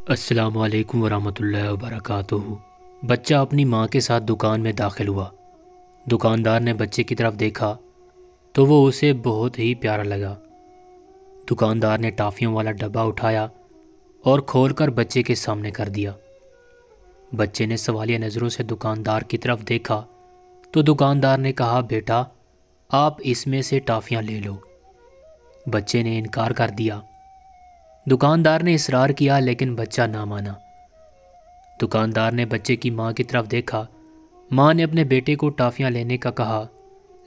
السلام علیکم ورحمۃ اللہ وبرکاتہ۔ بچہ اپنی ماں کے ساتھ دکان میں داخل ہوا۔ دکاندار نے بچے کی طرف دیکھا تو وہ اسے بہت ہی پیارا لگا۔ دکاندار نے ٹافیوں والا ڈبہ اٹھایا اور کھول کر بچے کے سامنے کر دیا۔ بچے نے سوالیہ نظروں سے دکاندار کی طرف دیکھا تو دکاندار نے کہا، بیٹا آپ اس میں سے ٹافیاں لے لو۔ بچے نے انکار کر دیا۔ دکاندار نے اصرار کیا لیکن بچہ نہ مانا۔ دکاندار نے بچے کی ماں کی طرف دیکھا۔ ماں نے اپنے بیٹے کو ٹافیاں لینے کا کہا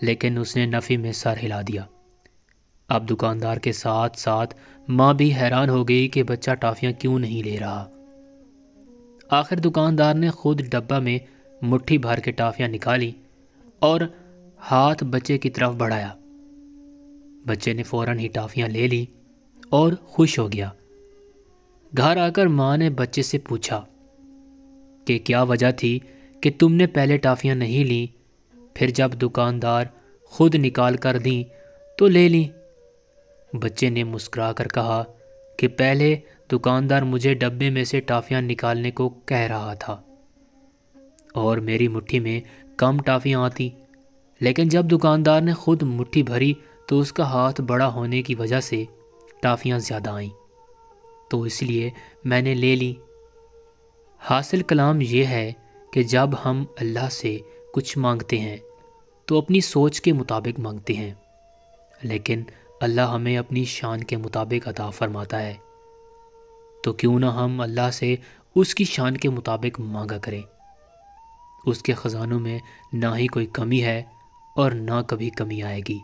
لیکن اس نے نفی میں سر ہلا دیا۔ اب دکاندار کے ساتھ ساتھ ماں بھی حیران ہو گئی کہ بچہ ٹافیاں کیوں نہیں لے رہا۔ آخر دکاندار نے خود ڈبہ میں مٹھی بھر کے ٹافیاں نکالی اور ہاتھ بچے کی طرف بڑھایا۔ بچے نے فوراً ہی ٹافیاں لے لی اور خوش ہو گیا۔ گھر آ کر ماں نے بچے سے پوچھا کہ کیا وجہ تھی کہ تم نے پہلے ٹافیاں نہیں لیں، پھر جب دکاندار خود نکال کر دیں تو لے لیں۔ بچے نے مسکرا کر کہا کہ پہلے دکاندار مجھے ڈبے میں سے ٹافیاں نکالنے کو کہہ رہا تھا اور میری مٹھی میں کم ٹافیاں آتی، لیکن جب دکاندار نے خود مٹھی بھری تو اس کا ہاتھ بڑا ہونے کی وجہ سے ٹافیاں زیادہ آئیں، تو اس لیے میں نے لے لی۔ حاصل کلام یہ ہے کہ جب ہم اللہ سے کچھ مانگتے ہیں تو اپنی سوچ کے مطابق مانگتے ہیں، لیکن اللہ ہمیں اپنی شان کے مطابق عطا فرماتا ہے، تو کیوں نہ ہم اللہ سے اس کی شان کے مطابق مانگا کریں۔ اس کے خزانوں میں نہ ہی کوئی کمی ہے اور نہ کبھی کمی آئے گی۔